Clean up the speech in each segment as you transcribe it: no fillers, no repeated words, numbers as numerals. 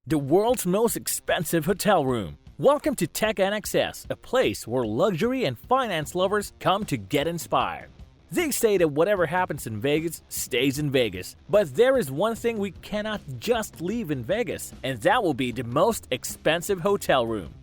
The world's most expensive hotel room. Welcome to TEKNXS, a place where luxury and finance lovers come to get inspired. They say that whatever happens in Vegas stays in Vegas, but there is one thing we cannot just leave in Vegas, and that will be the most expensive hotel room.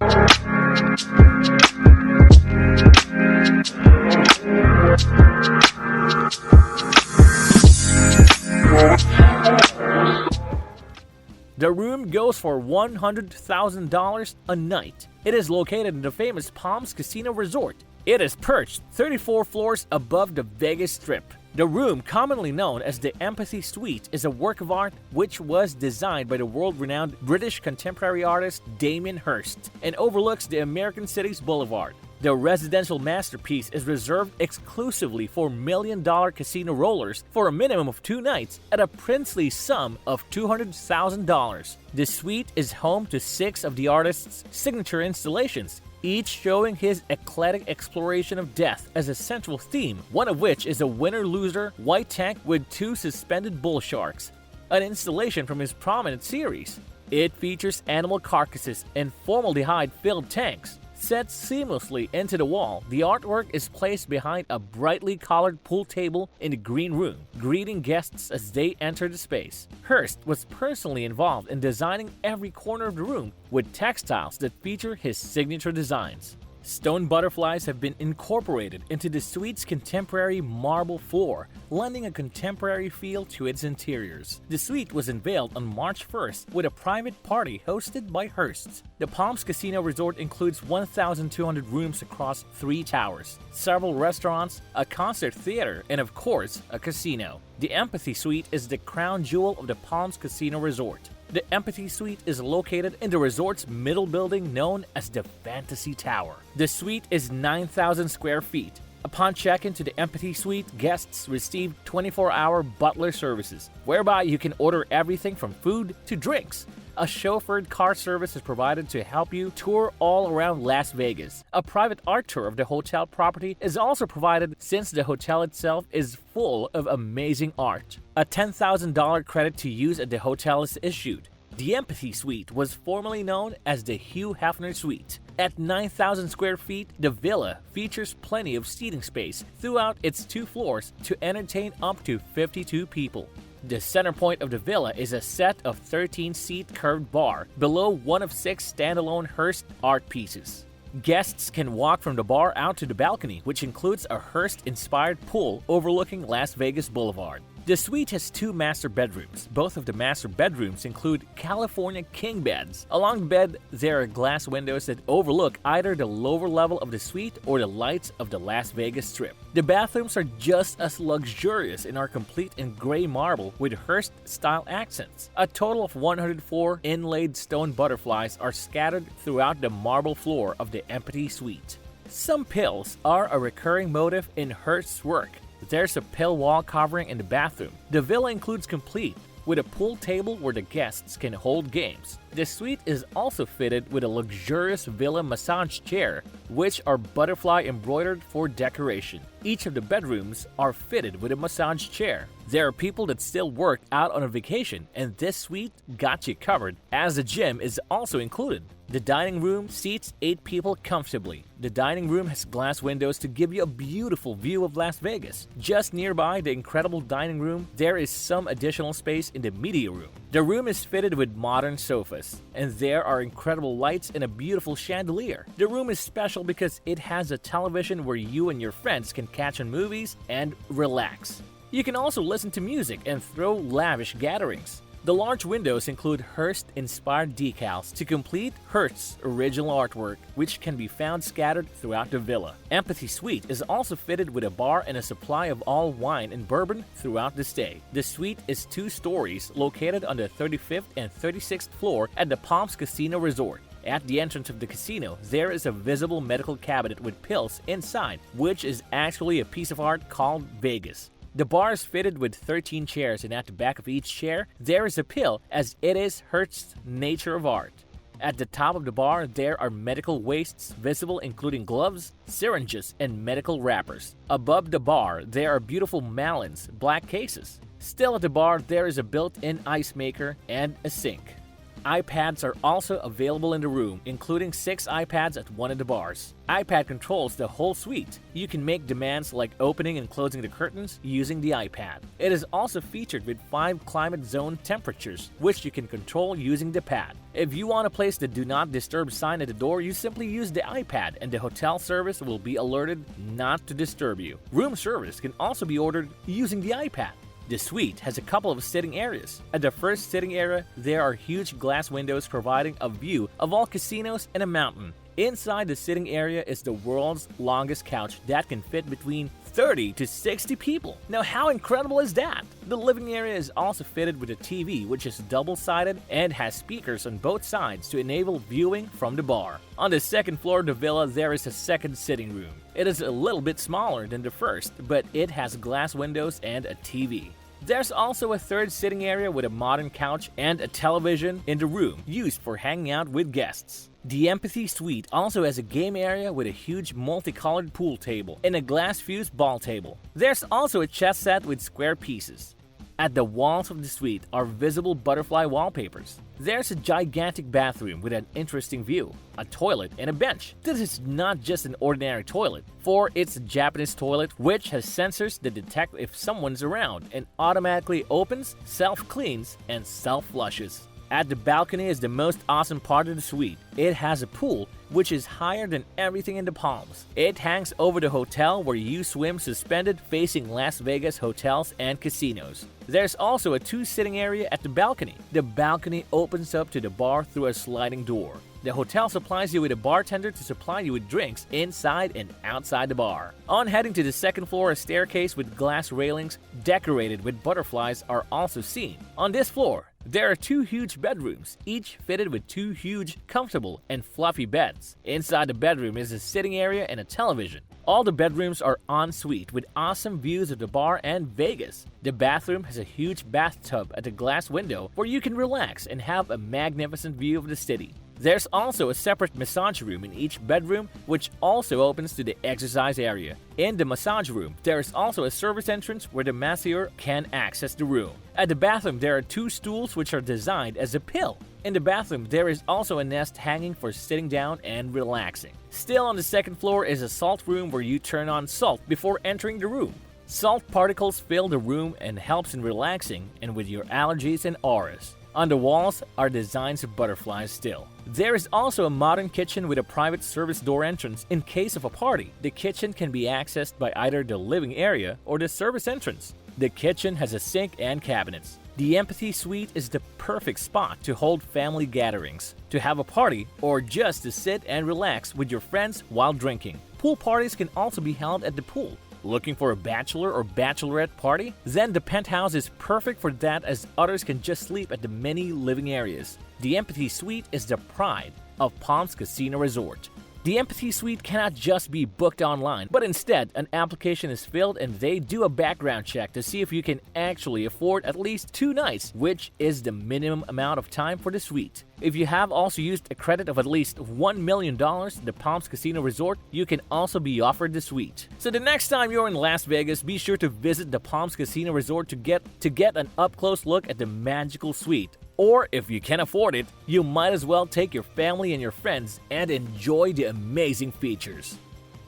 The room goes for $100,000 a night. It is located in the famous Palms Casino Resort. It is perched 34 floors above the Vegas Strip. The room, commonly known as the Empathy Suite, is a work of art which was designed by the world-renowned British contemporary artist Damien Hirst and overlooks the American city's boulevard. The residential masterpiece is reserved exclusively for million-dollar casino rollers for a minimum of 2 nights at a princely sum of $200,000. The suite is home to 6 of the artist's signature installations, each showing his eclectic exploration of death as a central theme, one of which is a winner-loser white tank with 2 suspended bull sharks, an installation from his prominent series. It features animal carcasses and formaldehyde-filled tanks. Set seamlessly into the wall, the artwork is placed behind a brightly colored pool table in the green room, greeting guests as they enter the space. Hirst was personally involved in designing every corner of the room with textiles that feature his signature designs. Stone butterflies have been incorporated into the suite's contemporary marble floor, lending a contemporary feel to its interiors. The suite was unveiled on March 1st with a private party hosted by Hirst. The Palms Casino Resort includes 1,200 rooms across 3 towers, several restaurants, a concert theater, and of course, a casino. The Empathy Suite is the crown jewel of the Palms Casino Resort. The Empathy Suite is located in the resort's middle building known as the Fantasy Tower. The suite is 9,000 square feet. Upon check-in to the Empathy Suite, guests receive 24-hour butler services, whereby you can order everything from food to drinks. A chauffeured car service is provided to help you tour all around Las Vegas. A private art tour of the hotel property is also provided since the hotel itself is full of amazing art. A $10,000 credit to use at the hotel is issued. The Empathy Suite was formerly known as the Hugh Hefner Suite. At 9,000 square feet, the villa features plenty of seating space throughout its 2 floors to entertain up to 52 people. The center point of the villa is a set of 13-seat curved bar below one of 6 standalone Hirst art pieces. Guests can walk from the bar out to the balcony, which includes a Hirst-inspired pool overlooking Las Vegas Boulevard. The suite has 2 master bedrooms. Both of the master bedrooms include California king beds. Along the bed, there are glass windows that overlook either the lower level of the suite or the lights of the Las Vegas Strip. The bathrooms are just as luxurious and are complete in gray marble with Hirst-style accents. A total of 104 inlaid stone butterflies are scattered throughout the marble floor of the Empathy Suite. Some pills are a recurring motif in Hirst's work. There's a pill wall covering in the bathroom. The villa includes complete with a pool table where the guests can hold games. The suite is also fitted with a luxurious villa massage chair, which are butterfly embroidered for decoration. Each of the bedrooms are fitted with a massage chair. There are people that still work out on a vacation, and this suite got you covered, as the gym is also included. The dining room seats 8 people comfortably. The dining room has glass windows to give you a beautiful view of Las Vegas. Just nearby the incredible dining room, there is some additional space in the media room. The room is fitted with modern sofas, and there are incredible lights and a beautiful chandelier. The room is special because it has a television where you and your friends can catch on movies and relax. You can also listen to music and throw lavish gatherings. The large windows include Hirst-inspired decals to complete Hirst's original artwork, which can be found scattered throughout the villa. Empathy Suite is also fitted with a bar and a supply of all wine and bourbon throughout the stay. The suite is 2 stories located on the 35th and 36th floor at the Palms Casino Resort. At the entrance of the casino, there is a visible medical cabinet with pills inside, which is actually a piece of art called Vegas. The bar is fitted with 13 chairs, and at the back of each chair, there is a pill, as it is Hirst's nature of art. At the top of the bar, there are medical wastes visible, including gloves, syringes, and medical wrappers. Above the bar, there are beautiful Malins, black cases. Still at the bar, there is a built-in ice maker and a sink. iPads are also available in the room, including 6 iPads at one of the bars. iPad controls the whole suite. You can make demands like opening and closing the curtains using the iPad. It is also featured with 5 climate zone temperatures, which you can control using the pad. If you want to place the Do Not Disturb sign at the door, you simply use the iPad and the hotel service will be alerted not to disturb you. Room service can also be ordered using the iPad. The suite has a couple of sitting areas. At the first sitting area, there are huge glass windows providing a view of all casinos and a mountain. Inside the sitting area is the world's longest couch that can fit between 30 to 60 people. Now, how incredible is that? The living area is also fitted with a TV, which is double-sided and has speakers on both sides to enable viewing from the bar. On the second floor of the villa, there is a second sitting room. It is a little bit smaller than the first, but it has glass windows and a TV. There's also a third sitting area with a modern couch and a television in the room, used for hanging out with guests. The Empathy Suite also has a game area with a huge multicolored pool table and a glass-fused ball table. There's also a chess set with square pieces. At the walls of the suite are visible butterfly wallpapers. There's a gigantic bathroom with an interesting view, a toilet, and a bench. This is not just an ordinary toilet, for it's a Japanese toilet which has sensors that detect if someone's around and automatically opens, self-cleans, and self-flushes. At the balcony is the most awesome part of the suite. It has a pool which is higher than everything in the Palms. It hangs over the hotel where you swim suspended facing Las Vegas hotels and casinos. There's also a 2-sitting area at the balcony. The balcony opens up to the bar through a sliding door. The hotel supplies you with a bartender to supply you with drinks inside and outside the bar. On heading to the second floor, a staircase with glass railings decorated with butterflies are also seen. On this floor, there are 2 huge bedrooms, each fitted with 2 huge, comfortable, and fluffy beds. Inside the bedroom is a sitting area and a television. All the bedrooms are en-suite with awesome views of the bar and Vegas. The bathroom has a huge bathtub at the glass window where you can relax and have a magnificent view of the city. There's also a separate massage room in each bedroom, which also opens to the exercise area. In the massage room, there is also a service entrance where the masseur can access the room. At the bathroom, there are 2 stools which are designed as a pill. In the bathroom, there is also a nest hanging for sitting down and relaxing. Still on the second floor is a salt room where you turn on salt before entering the room. Salt particles fill the room and helps in relaxing and with your allergies and auras. On the walls are designs of butterflies still. There is also a modern kitchen with a private service door entrance in case of a party. The kitchen can be accessed by either the living area or the service entrance. The kitchen has a sink and cabinets. The Empathy Suite is the perfect spot to hold family gatherings, to have a party, or just to sit and relax with your friends while drinking. Pool parties can also be held at the pool. Looking for a bachelor or bachelorette party? Then the penthouse is perfect for that, as others can just sleep at the many living areas. The Empathy Suite is the pride of Palms Casino Resort. The Empathy Suite cannot just be booked online, but instead an application is filled and they do a background check to see if you can actually afford at least 2 nights, which is the minimum amount of time for the suite. If you have also used a credit of at least $1 million in the Palms Casino Resort, you can also be offered the suite. So the next time you're in Las Vegas, be sure to visit the Palms Casino Resort to get an up-close look at the magical suite. Or if you can afford it, you might as well take your family and your friends and enjoy the amazing features.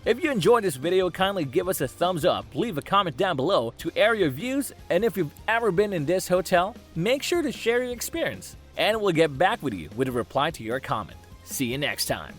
If you enjoyed this video, kindly give us a thumbs up, leave a comment down below to air your views, and if you've ever been in this hotel, make sure to share your experience, and we'll get back with you with a reply to your comment. See you next time.